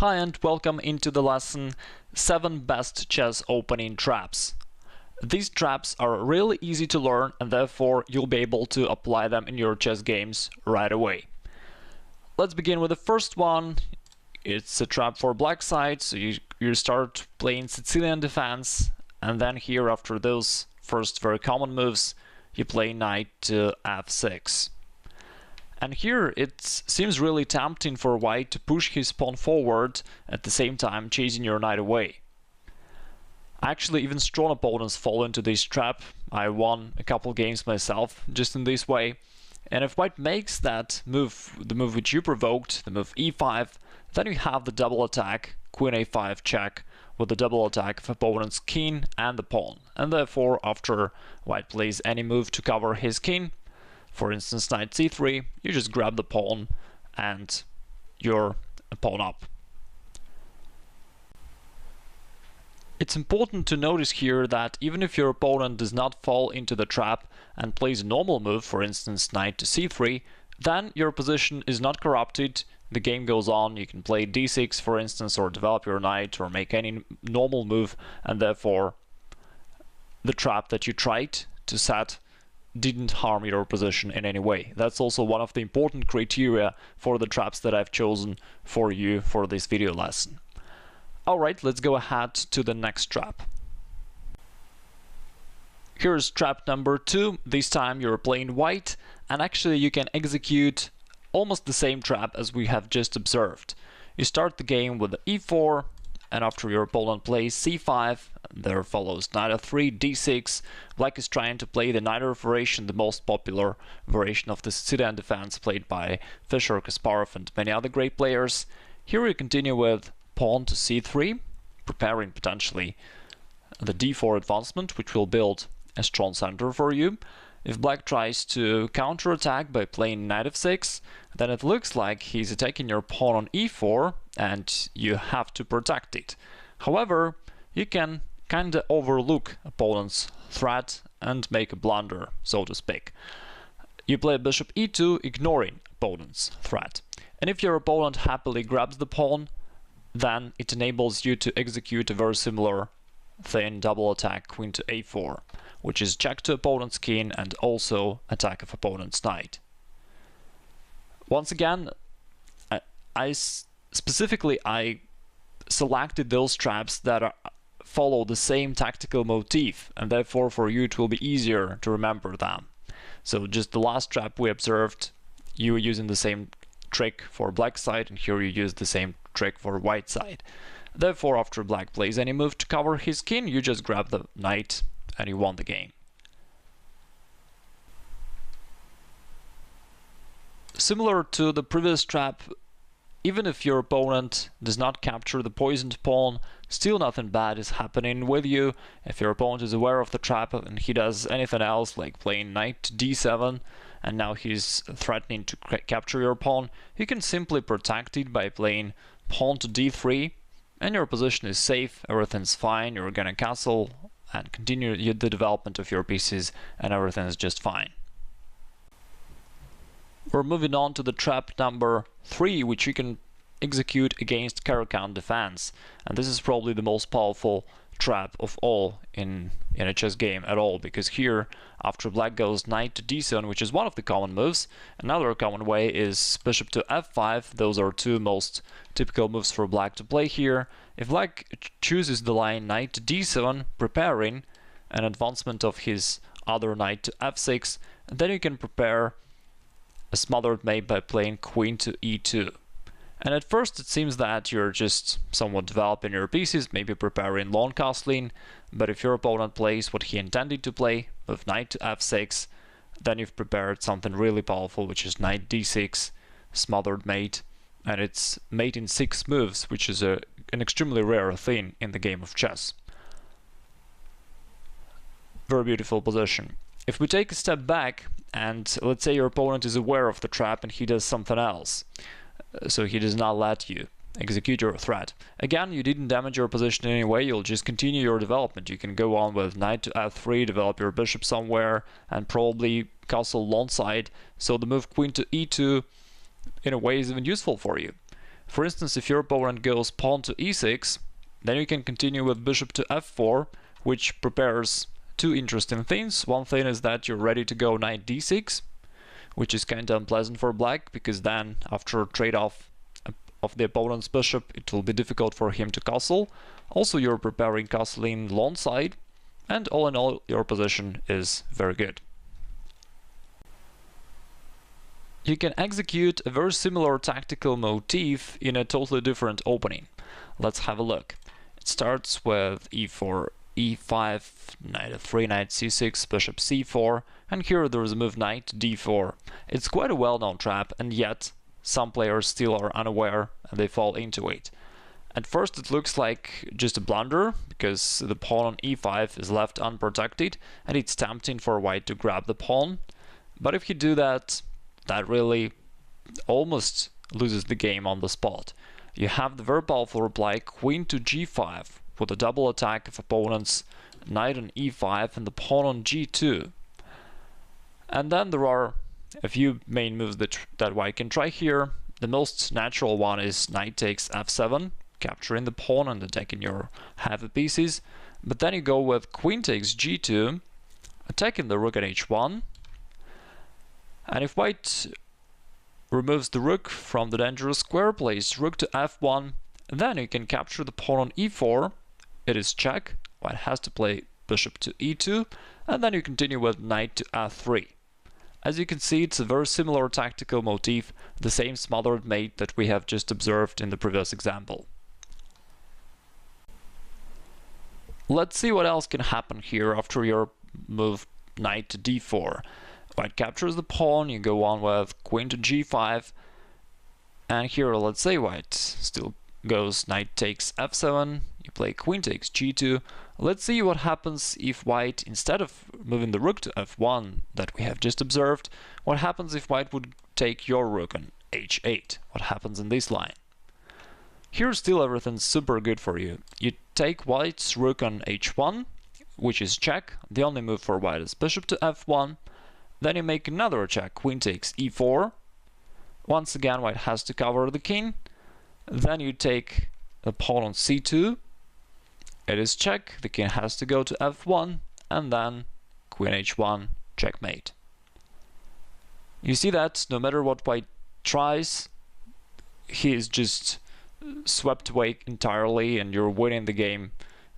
Hi and welcome into the lesson 7 best chess opening traps. These traps are really easy to learn and therefore you'll be able to apply them in your chess games right away. Let's begin with the first one. It's a trap for black side, so you start playing Sicilian defense, and then here after those first very common moves you play knight to f6. And here it seems really tempting for white to push his pawn forward at the same time chasing your knight away. Actually, even strong opponents fall into this trap. I won a couple games myself just in this way. And if white makes that move, the move which you provoked, the move e5, then you have the double attack, queen a5 check, with the double attack of opponent's king and the pawn. And therefore, after white plays any move to cover his king, for instance knight c3, you just grab the pawn and you're a pawn up. It's important to notice here that even if your opponent does not fall into the trap and plays a normal move, for instance knight to c3, then your position is not corrupted, the game goes on, you can play d6 for instance, or develop your knight, or make any normal move, and therefore the trap that you tried to set didn't harm your position in any way. That's also one of the important criteria for the traps that I've chosen for you for this video lesson. Alright, let's go ahead to the next trap. Here's trap number 2. This time you're playing white, and actually you can execute almost the same trap as we have just observed. You start the game with e4, and after your opponent plays c5, there follows knight f3, d6. Black is trying to play the Najdorf variation, the most popular variation of the Sicilian defense played by Fischer, Kasparov and many other great players. Here we continue with pawn to c3, preparing potentially the d4 advancement, which will build a strong center for you. If black tries to counterattack by playing knight f6, then it looks like he's attacking your pawn on e4 and you have to protect it. However, you can kinda overlook opponent's threat and make a blunder, so to speak. You play bishop e2, ignoring opponent's threat. And if your opponent happily grabs the pawn, then it enables you to execute a very similar thing, double attack queen to a4, which is check to opponent's king and also attack of opponent's knight. Once again, I specifically selected those traps that follow the same tactical motif, and therefore for you it will be easier to remember them. So just the last trap we observed, you were using the same trick for black side, and here you use the same trick for white side. Therefore, after black plays any move to cover his king, you just grab the knight and you won the game. Similar to the previous trap, even if your opponent does not capture the poisoned pawn, still nothing bad is happening with you. If your opponent is aware of the trap and he does anything else, like playing knight to d7, and now he's threatening to capture your pawn, you can simply protect it by playing pawn to d3, and your position is safe, everything's fine, you're gonna castle and continue the development of your pieces, and everything is just fine. We're moving on to the trap number 3, which you can execute against Caro-Kann defense, and this is probably the most powerful trap of all in a chess game at all, because here after black goes knight to d7, which is one of the common moves, another common way is bishop to f5. Those are two most typical moves for black to play here. If black chooses the line knight to d7, preparing an advancement of his other knight to f6, then you can prepare a smothered mate by playing queen to e2. And at first it seems that you're just somewhat developing your pieces, maybe preparing long castling, but if your opponent plays what he intended to play, with knight to f6, then you've prepared something really powerful, which is knight d6, smothered mate, and it's mate in 6 moves, which is an extremely rare thing in the game of chess. Very beautiful position. If we take a step back, and let's say your opponent is aware of the trap and he does something else, so he does not let you execute your threat. Again, you didn't damage your position in any way, you'll just continue your development. You can go on with knight to f3, develop your bishop somewhere, and probably castle long side, so the move queen to e2 in a way is even useful for you. For instance, if your opponent goes pawn to e6, then you can continue with bishop to f4, which prepares two interesting things. One thing is that you're ready to go knight d6, which is kind of unpleasant for black, because then after trade-off of the opponent's bishop, it will be difficult for him to castle. Also, you're preparing castling long side, and all in all, your position is very good. You can execute a very similar tactical motif in a totally different opening. Let's have a look. It starts with e4, e5, knight f3, knight c6, bishop c4, and here there is a move knight to d4. It's quite a well-known trap, and yet some players still are unaware and they fall into it. At first it looks like just a blunder, because the pawn on e5 is left unprotected and it's tempting for white to grab the pawn. But if you do that, that really almost loses the game on the spot. You have the very powerful reply queen to g5 with a double attack of opponent's knight on e5 and the pawn on g2. And then there are a few main moves that white can try here. The most natural one is knight takes f7, capturing the pawn and attacking your heavy pieces. But then you go with queen takes g2, attacking the rook at h1. And if white removes the rook from the dangerous square, plays rook to f1, then you can capture the pawn on e4. It is check. White has to play bishop to e2, and then you continue with knight to f3. As you can see, it's a very similar tactical motif, the same smothered mate that we have just observed in the previous example. Let's see what else can happen here after your move knight to d4. White captures the pawn, you go on with queen to g5, and here let's say white still goes knight takes f7, you play queen takes g2. Let's see what happens if white, instead of moving the rook to f1 that we have just observed, what happens if white would take your rook on h8? What happens in this line? Here still everything's super good for you. You take white's rook on h1, which is check. The only move for white is bishop to f1. Then you make another check, queen takes e4. Once again, white has to cover the king. Then you take the pawn on c2. It is check, the king has to go to f1, and then queen h1, checkmate. You see that no matter what white tries, he is just swept away entirely, and you're winning the game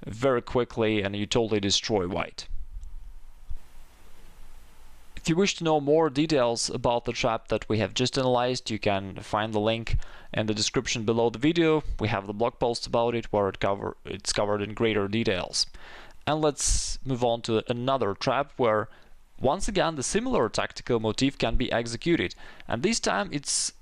very quickly, and you totally destroy white. If you wish to know more details about the trap that we have just analyzed, you can find the link in the description below the video. We have the blog post about it where it's covered in greater details. And let's move on to another trap where once again the similar tactical motif can be executed, and this time it's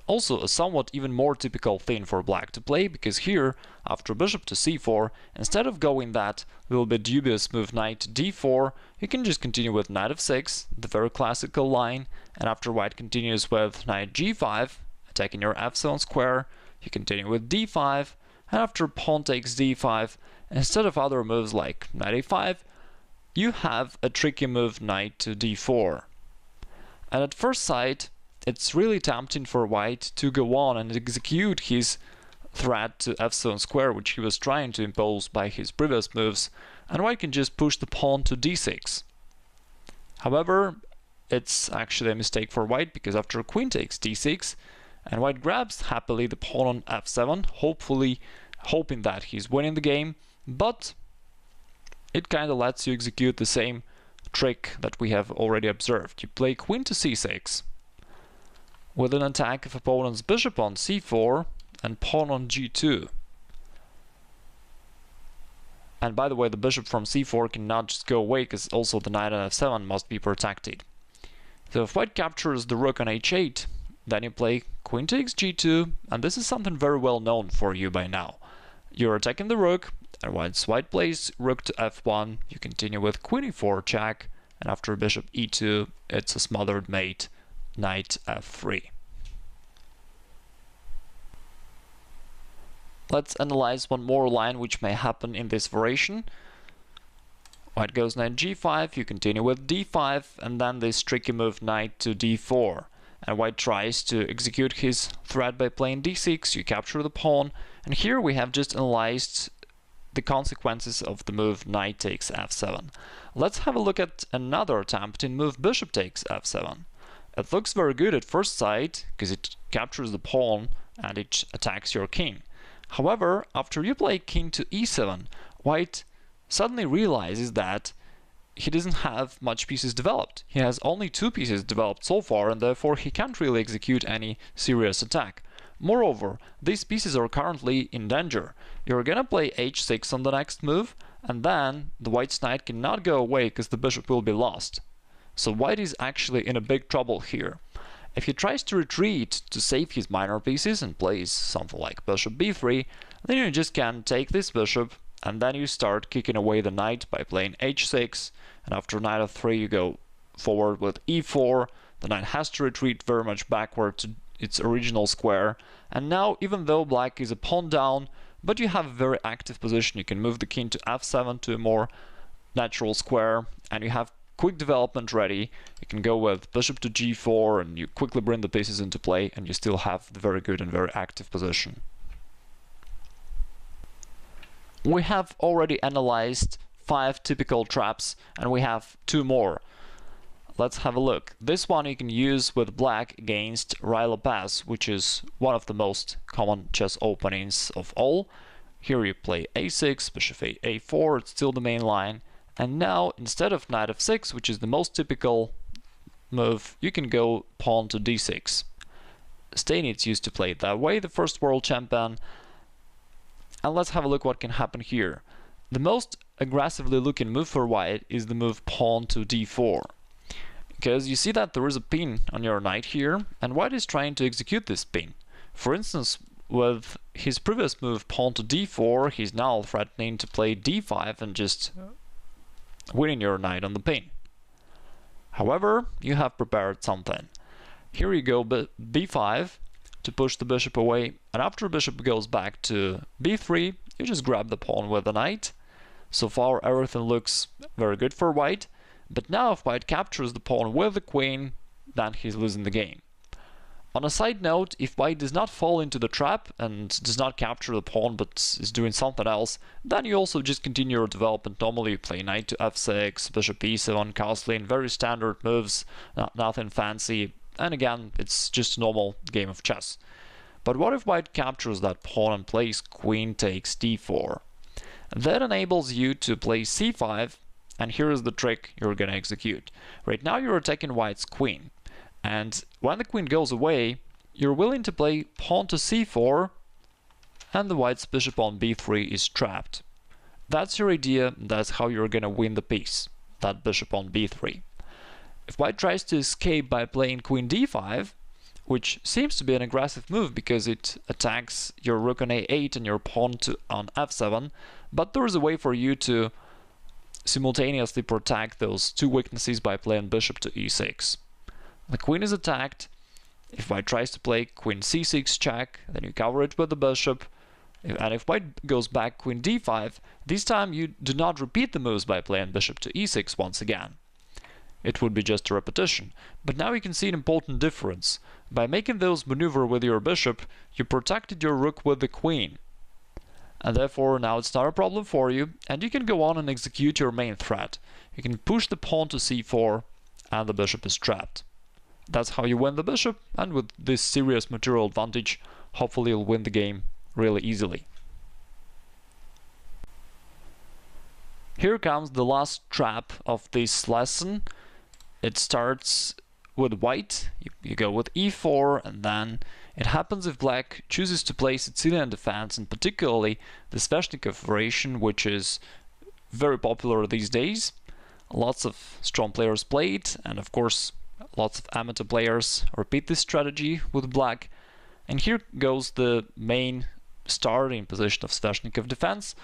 also a somewhat even more typical thing for black to play, because here, after bishop to c4, instead of going that little bit dubious move knight to d4, you can just continue with knight f6, the very classical line, and after white continues with knight g5, attacking your f7 square, you continue with d5, and after pawn takes d5, instead of other moves like knight a5, you have a tricky move knight to d4. And at first sight, it's really tempting for white to go on and execute his threat to f7 square, which he was trying to impose by his previous moves, and white can just push the pawn to d6. However, it's actually a mistake for white, because after queen takes d6, and white grabs happily the pawn on f7, hoping that he's winning the game, but it kind of lets you execute the same trick that we have already observed. You play queen to c6, with an attack of opponent's bishop on c4 and pawn on g2. And by the way, the bishop from c4 cannot just go away, because also the knight on f7 must be protected. So if white captures the rook on h8, then you play queen takes g2, and this is something very well known for you by now. You're attacking the rook, and once white plays rook to f1, you continue with queen e4 check, and after bishop e2, it's a smothered mate, knight f3. Let's analyze one more line which may happen in this variation. White goes knight g5, you continue with d5, and then this tricky move knight to d4. and white tries to execute his threat by playing d6, you capture the pawn, and here we have just analyzed the consequences of the move knight takes f7. Let's have a look at another attempt in move bishop takes f7. It looks very good at first sight, because it captures the pawn and it attacks your king. However, after you play king to e7, white suddenly realizes that he doesn't have much pieces developed. He has only 2 pieces developed so far, and therefore he can't really execute any serious attack. Moreover, these pieces are currently in danger. You're gonna play h6 on the next move, and then the white's knight cannot go away because the bishop will be lost. So white is actually in a big trouble here. If he tries to retreat to save his minor pieces and plays something like bishop b3, then you just can take this bishop, and then you start kicking away the knight by playing h6, and after knight f3 you go forward with e4. The knight has to retreat very much backward to its original square, and now even though black is a pawn down, but you have a very active position, you can move the king to f7 to a more natural square, and you have quick development ready. You can go with bishop to g4 and you quickly bring the pieces into play, and you still have the very good and very active position. We have already analyzed 5 typical traps, and we have 2 more. Let's have a look. This one you can use with black against Ruy Lopez, which is one of the most common chess openings of all. Here you play a6, bishop a4, it's still the main line. And now, instead of knight f6, which is the most typical move, you can go pawn to d6. Steinitz used to play it that way, the first world champion. And let's have a look what can happen here. The most aggressively looking move for white is the move pawn to d4. Because you see that there is a pin on your knight here, and white is trying to execute this pin. For instance, with his previous move pawn to d4, he's now threatening to play d5 and just winning your knight on the pin. However, you have prepared something. Here you go b5 to push the bishop away, and after bishop goes back to b3, you just grab the pawn with the knight. So far everything looks very good for white, but now if white captures the pawn with the queen, then he's losing the game. On a side note, if white does not fall into the trap and does not capture the pawn but is doing something else, then you also just continue your development normally. You play knight to f6, bishop e7, castling, very standard moves, nothing fancy, and again, it's just a normal game of chess. But what if white captures that pawn and plays queen takes d4? That enables you to play c5, and here is the trick you're gonna execute. Right now you're attacking white's queen. And when the queen goes away, you're willing to play pawn to c4, and the white's bishop on b3 is trapped. That's your idea, that's how you're gonna win the piece, that bishop on b3. If white tries to escape by playing queen d5, which seems to be an aggressive move because it attacks your rook on a8 and your pawn on f7, but there is a way for you to simultaneously protect those 2 weaknesses by playing bishop to e6. The queen is attacked. If white tries to play queen c6 check, then you cover it with the bishop. And if white goes back queen d5, this time you do not repeat the moves by playing bishop to e6 once again. It would be just a repetition. But now you can see an important difference. By making those maneuver with your bishop, you protected your rook with the queen. And therefore now it's not a problem for you, and you can go on and execute your main threat. You can push the pawn to c4, and the bishop is trapped. That's how you win the bishop, and with this serious material advantage, hopefully you'll win the game really easily. Here comes the last trap of this lesson. It starts with white, you go with e4, and then it happens if black chooses to play Sicilian defense, and particularly the Sveshnikov variation, which is very popular these days. Lots of strong players play it, and of course lots of amateur players repeat this strategy with black. And here goes the main starting position of Sveshnikov defense.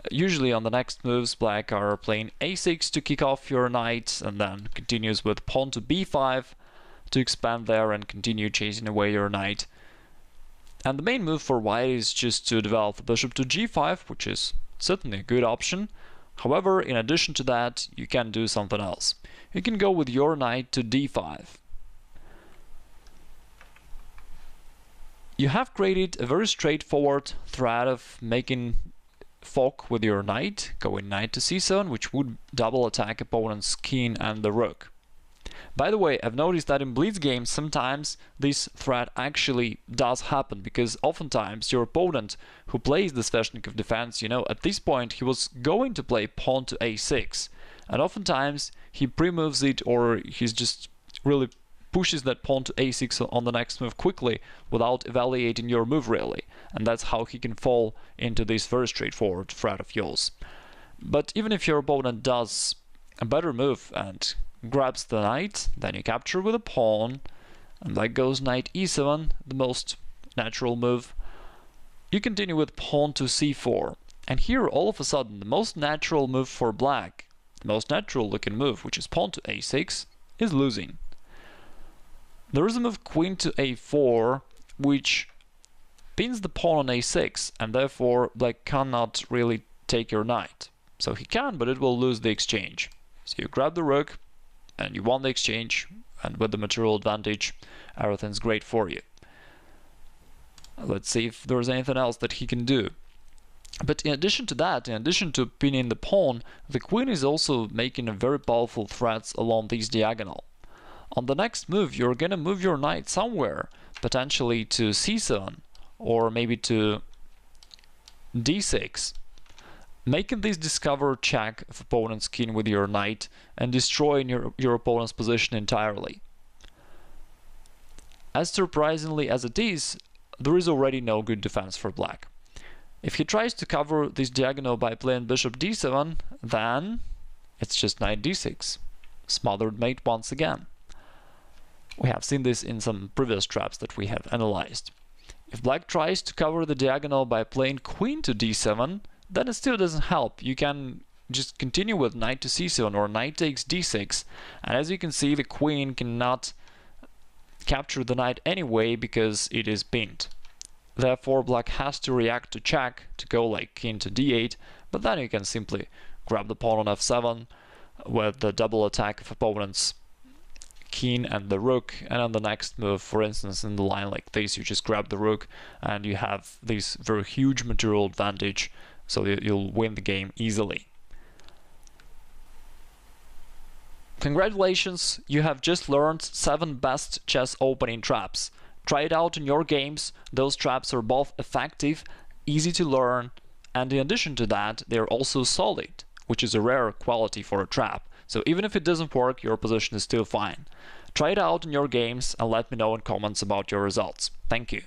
Usually on the next moves, black are playing a6 to kick off your knight, and then continues with pawn to b5 to expand there and continue chasing away your knight. And the main move for white is just to develop the bishop to g5, which is certainly a good option. However, in addition to that, you can do something else. You can go with your knight to d5. You have created a very straightforward threat of making fork with your knight, going knight to c7, which would double attack opponent's king and the rook. By the way, I've noticed that in blitz games sometimes this threat actually does happen, because oftentimes your opponent who plays the Sveshnikov defense, at this point he was going to play pawn to a6, and oftentimes he pre-moves it, or he's just really pushes that pawn to a6 on the next move quickly without evaluating your move really, and that's how he can fall into this very straightforward threat of yours. But even if your opponent does a better move and grabs the knight, then you capture with a pawn, and that goes knight e7, the most natural move. You continue with pawn to c4, and here all of a sudden the most natural move for black, the most natural looking move, which is pawn to a6, is losing. There is a move queen to a4, which pins the pawn on a6, and therefore black cannot really take your knight. So he can, but it will lose the exchange. So you grab the rook, and you won the exchange, and with the material advantage, everything's great for you. Let's see if there's anything else that he can do. But in addition to that, in addition to pinning the pawn, the queen is also making a very powerful threats along this diagonal. On the next move, you're gonna move your knight somewhere, potentially to c7, or maybe to d6, making this discover check of opponent's king with your knight and destroying your opponent's position entirely. As surprisingly as it is, there is already no good defense for black. If he tries to cover this diagonal by playing bishop d7, then it's just knight d6, smothered mate once again. We have seen this in some previous traps that we have analyzed. If black tries to cover the diagonal by playing queen to d7, then it still doesn't help. You can just continue with knight to c7 or knight takes d6, and as you can see, the queen cannot capture the knight anyway because it is pinned. Therefore, black has to react to check to go like king to d8, but then you can simply grab the pawn on f7 with the double attack of opponent's king and the rook, and on the next move, for instance in the line like this, you just grab the rook and you have this very huge material advantage, so you'll win the game easily. Congratulations, you have just learned 7 best chess opening traps. Try it out in your games. Those traps are both effective, easy to learn, and in addition to that, they're also solid, which is a rare quality for a trap. So even if it doesn't work, your position is still fine. Try it out in your games and let me know in comments about your results. Thank you.